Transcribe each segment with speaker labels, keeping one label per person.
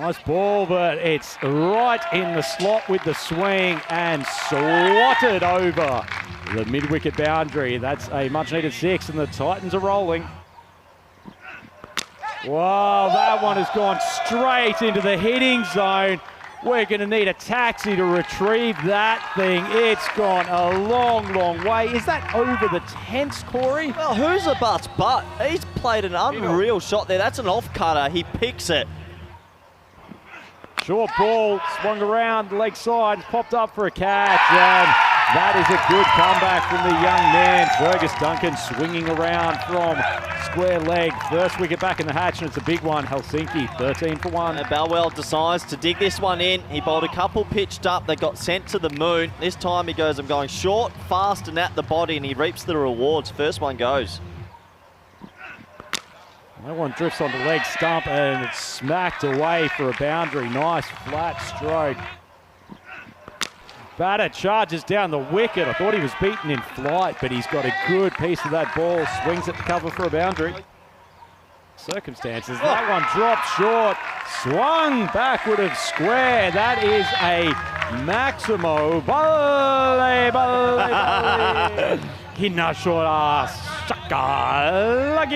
Speaker 1: Nice ball, but it's right in the slot with the swing and swatted over the mid-wicket boundary. That's a much-needed 6, and the Titans are rolling. Wow, that one has gone straight into the hitting zone. We're going to need a taxi to retrieve that thing. It's gone a long, long way. Is that over the tense, Corey?
Speaker 2: Well, who's a bust? But he's played an unreal shot there. That's an off-cutter. He picks it.
Speaker 1: Short ball, swung around, leg side, popped up for a catch, and that is a good comeback from the young man. Fergus Duncan swinging around from square leg. First wicket back in the hatch, and it's a big one. Helsinki, 13 for 1.
Speaker 2: Balwell decides to dig this one in. He bowled a couple pitched up. They got sent to the moon. This time he goes, I'm going short, fast, and at the body, and he reaps the rewards. First one goes.
Speaker 1: That one drifts on the leg stump, and it's smacked away for a boundary. Nice flat stroke. Batter charges down the wicket. I thought he was beaten in flight, but he's got a good piece of that ball. Swings it to cover for a boundary. Circumstances. That one dropped short. Swung backward of square. That is a Maximo. Balle, balle, balle. Hinashora Shakalagia.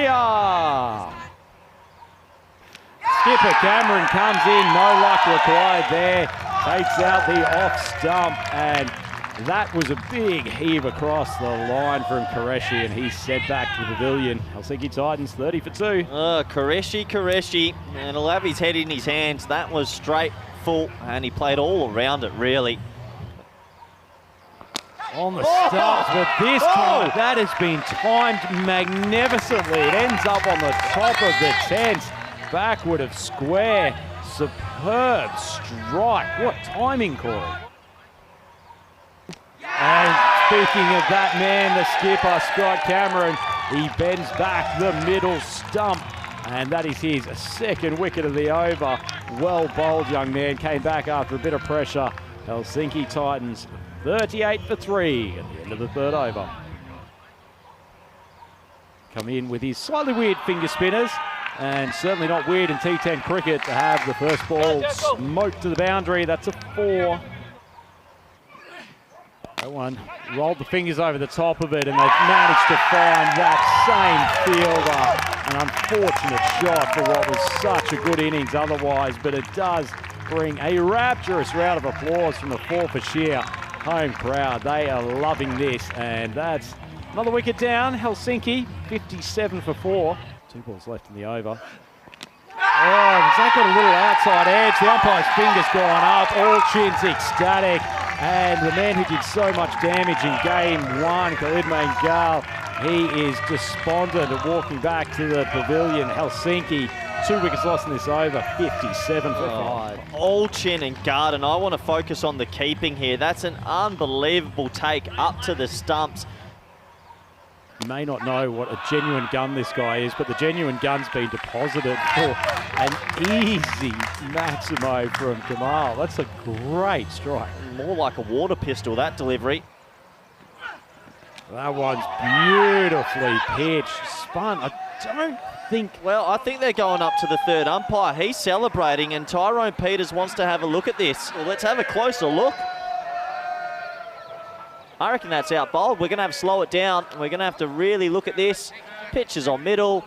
Speaker 1: Skipper Cameron comes in, no luck required there. Takes out the off stump, and that was a big heave across the line from Qureshi, and he's set back to the pavilion. Helsinki Titans 30 for 2.
Speaker 2: Qureshi, and he'll have his head in his hands. That was straight, full, and he played all around it, really.
Speaker 1: On the stumps, but this time that has been timed magnificently. It ends up on the top of the tent, backward of square. Superb strike. What timing, Corey. And speaking of that man, the skipper, Scott Cameron, he bends back the middle stump, and that is his second wicket of the over. Well bowled, young man. Came back after a bit of pressure. Helsinki Titans 38 for 3 at the end of the third over. Come in with his slightly weird finger spinners, and certainly not weird in T10 cricket to have the first ball smoked to the boundary. That's a 4. That one rolled the fingers over the top of it, and they've managed to find that same fielder. An unfortunate shot for what was such a good innings otherwise, but it does bring a rapturous round of applause from the Forfarshire home crowd. They are loving this, and that's another wicket down. Helsinki 57 for 4. 2 balls left in the over. Has that got a little outside edge? The umpire's finger's gone up. All chins ecstatic. And the man who did so much damage in game 1, Khalid Mangal, he is despondent at walking back to the pavilion. Helsinki, 2 wickets lost in this over, 57 for 5.
Speaker 2: All chin and Garden. I want to focus on the keeping here. That's an unbelievable take up to the stumps.
Speaker 1: You may not know what a genuine gun this guy is, but the genuine gun's been deposited for an easy Maximo from Kamal. That's a great strike.
Speaker 2: More like a water pistol, that delivery.
Speaker 1: That one's beautifully pitched. Spun. I don't think...
Speaker 2: Well, I think they're going up to the third umpire. He's celebrating, and Tyrone Peters wants to have a look at this. Well, let's have a closer look. I reckon that's out bowled. We're going to have to slow it down. We're going to have to really look at this. Pitch is on middle.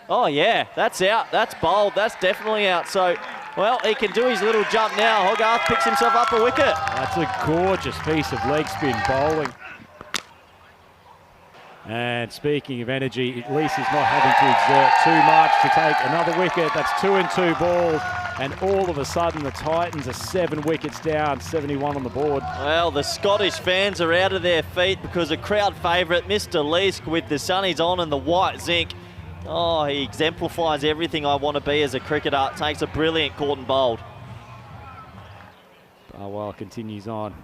Speaker 2: Oh, yeah, that's out. That's bowled. That's definitely out. So, well, he can do his little jump now. Hogarth picks himself up a wicket.
Speaker 1: That's a gorgeous piece of leg spin bowling. And speaking of energy, at least he's not having to exert too much to take another wicket. That's 2 and 2 balls. And all of a sudden, the Titans are 7 wickets down, 71 on the board.
Speaker 2: Well, the Scottish fans are out of their feet because a crowd favourite, Mr. Leask, with the sunnies on and the white zinc. Oh, he exemplifies everything I want to be as a cricketer. Takes a brilliant caught and bowled.
Speaker 1: Bowell continues on.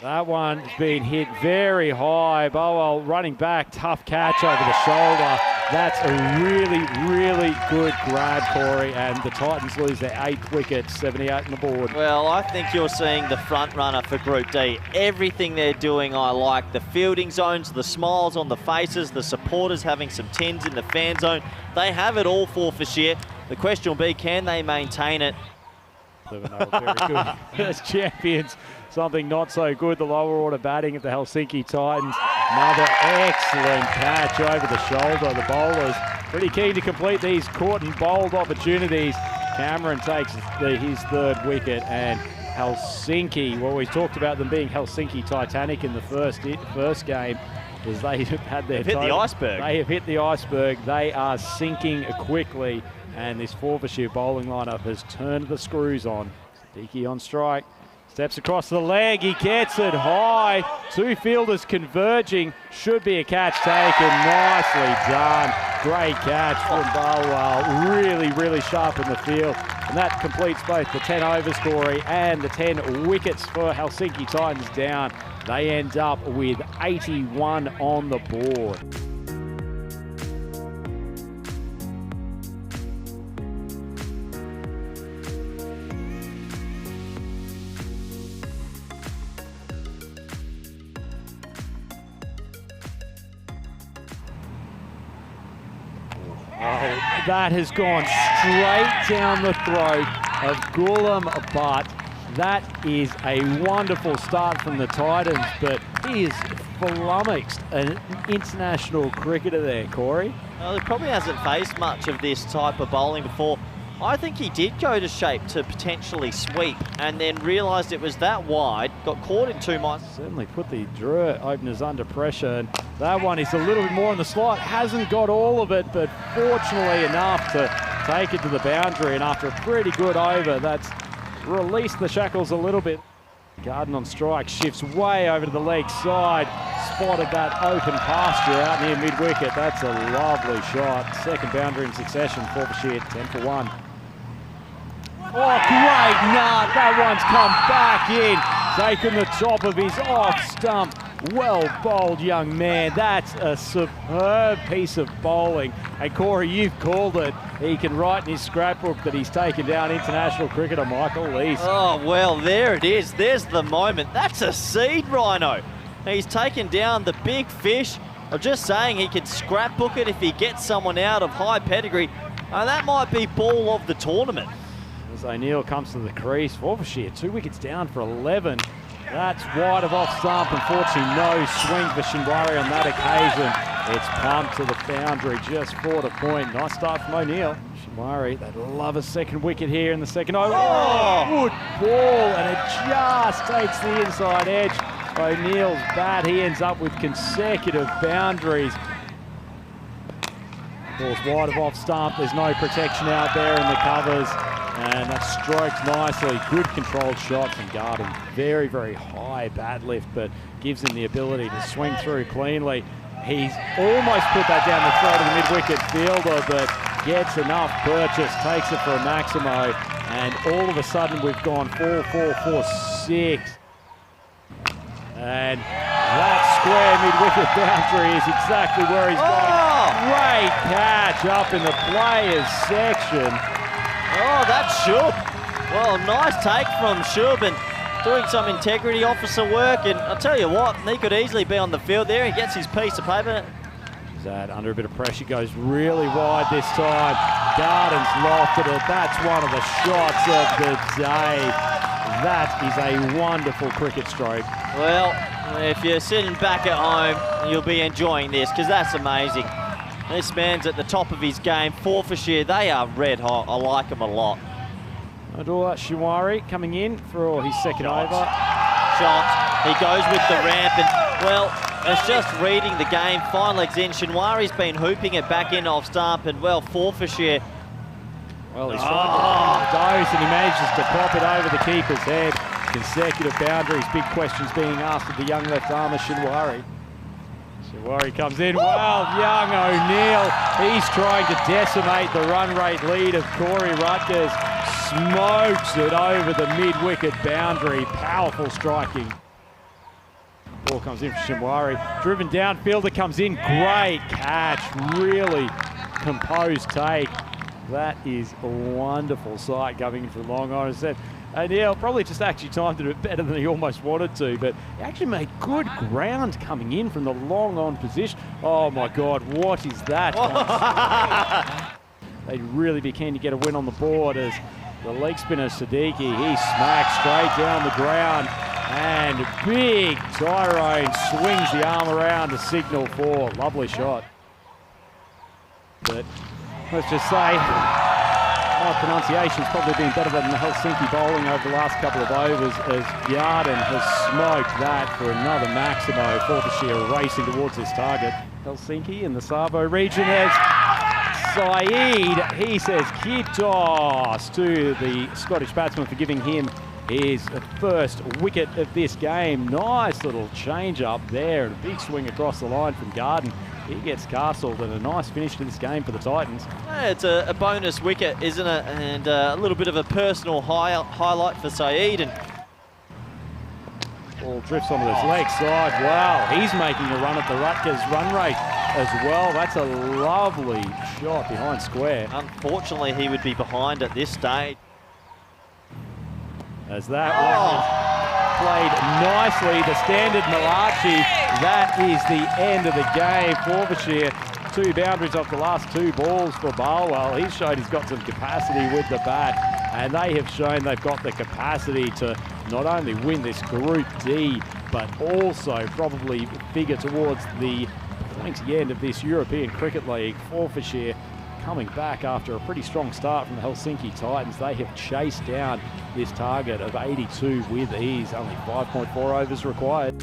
Speaker 1: That one's been hit very high. Bowell running back, tough catch over the shoulder. That's a really, really good grab, Corey, and the Titans lose their 8th wicket, 78 on the board.
Speaker 2: Well, I think you're seeing the front runner for Group D. Everything they're doing I like. The fielding zones, the smiles on the faces, the supporters having some tins in the fan zone. They have it all for Forfarshire. The question will be, can they maintain it?
Speaker 1: They were very good as champions. Something not so good, the lower order batting of the Helsinki Titans. Another excellent catch over the shoulder. The bowlers pretty keen to complete these caught and bowled opportunities. Cameron takes his third wicket, and Helsinki, well, we talked about them being Helsinki Titanic in the first game, as they have had their
Speaker 2: hit the iceberg.
Speaker 1: They have hit the iceberg. They are sinking quickly, and this Forfarshire bowling lineup has turned the screws on. Siddiqui on strike. Steps across the leg, he gets it high. Two fielders converging, should be a catch taken. Nicely done. Great catch from Barwell. Really, really sharp in the field. And that completes both the 10 over story and the 10 wickets for Helsinki Titans down. They end up with 81 on the board. That has gone straight down the throat of Ghulam Butt. That is a wonderful start from the Titans, but he is flummoxed an international cricketer there, Corey.
Speaker 2: Well, he probably hasn't faced much of this type of bowling before. I think he did go to shape to potentially sweep and then realised it was that wide, got caught in 2 minds.
Speaker 1: Certainly put the Drua openers under pressure, and that one is a little bit more on the slot. Hasn't got all of it, but fortunately enough to take it to the boundary, and after a pretty good over, that's released the shackles a little bit. Garden on strike, shifts way over to the leg side, spotted that open pasture out near mid-wicket. That's a lovely shot. Second boundary in succession, Forfarshire 10 for 1. Oh, great nut. That one's come back in. Taken the top of his off stump. Well bowled, young man. That's a superb piece of bowling. And Corey, you've called it. He can write in his scrapbook that he's taken down international cricketer Michael Lees.
Speaker 2: Oh, well, there it is. There's the moment. That's a seed, Rhino. He's taken down the big fish. I'm just saying he can scrapbook it if he gets someone out of high pedigree. And that might be ball of the tournament.
Speaker 1: As O'Neill comes to the crease, Forfarshire 2 wickets down for 11. That's wide of off stump. Unfortunately, no swing for Shinwari on that occasion. It's pumped to the boundary just for the point. Nice start from O'Neill. Shinwari, they'd love a second wicket here in the second over. Oh, good ball, and it just takes the inside edge. O'Neill's bat, he ends up with consecutive boundaries. Ball's wide of off stump. There's no protection out there in the covers. And that strokes nicely. Good controlled shot from Garden. Very, very high bat lift, but gives him the ability to swing through cleanly. He's almost put that down the throat of the mid-wicket fielder, but gets enough purchase, takes it for a Maximo, and all of a sudden we've gone 4-4-4-6. And that square mid-wicket boundary is exactly where he's going. Great catch up in the players section.
Speaker 2: Oh, that's Shub. Well, nice take from Shub and doing some integrity officer work. And I'll tell you what, he could easily be on the field there. He gets his piece of paper.
Speaker 1: Zad under a bit of pressure, goes really wide this time. Garden's lofted it. That's one of the shots of the day. That is a wonderful cricket stroke.
Speaker 2: Well, if you're sitting back at home, you'll be enjoying this because that's amazing. This man's at the top of his game. Forfarshire, they are red hot. I like him a lot.
Speaker 1: Adula Shinwari coming in for his second over.
Speaker 2: Shot. He goes with the ramp, and well, it's just reading the game. Fine legs in. Shinwari's been hooping it back in off stump, and well, Forfarshire.
Speaker 1: Well, he's trying to dose, and he manages to pop it over the keeper's head. Consecutive boundaries. Big questions being asked of the young left armer Shinwari. Shinwari comes in. Well, young O'Neill, he's trying to decimate the run rate lead of Corey Rutgers. Smokes it over the mid-wicket boundary. Powerful striking. Ball comes in for Shinwari. Driven down, fielder comes in. Great catch. Really composed take. That is a wonderful sight coming in from long on. As I said, O'Neill probably just actually timed it a bit better than he almost wanted to, but he actually made good ground coming in from the long on position. Oh my God, what is that? they'd really be keen to get a win on the board as the leg spinner Siddiqui, he smacks straight down the ground, and big Tyrone swings the arm around to signal for lovely shot. But let's just say, my pronunciation's probably been better than the Helsinki bowling over the last couple of overs as Yarden has smoked that for another Maximo. Forfarshire racing towards this target. Helsinki in the Savo region as Saeed, he says Kitos to the Scottish batsman for giving him his first wicket of this game. Nice little change up there and a big swing across the line from Garden. He gets castled and a nice finish to this game for the Titans.
Speaker 2: It's a bonus wicket, isn't it? And a little bit of a personal highlight for Saeed. And
Speaker 1: ball drifts onto his leg side. Wow, he's making a run at the Rutgers run rate as well. That's a lovely shot behind square.
Speaker 2: Unfortunately, he would be behind at this stage.
Speaker 1: As that one played nicely, the standard Malachi, that is the end of the game. Forfarshire, 2 boundaries off the last 2 balls for Barwell. He's shown he's got some capacity with the bat, and they have shown they've got the capacity to not only win this Group D, but also probably figure towards the pointy end of this European Cricket League. Forfarshire coming back after a pretty strong start from the Helsinki Titans. They have chased down this target of 82 with ease, only 5.4 overs required.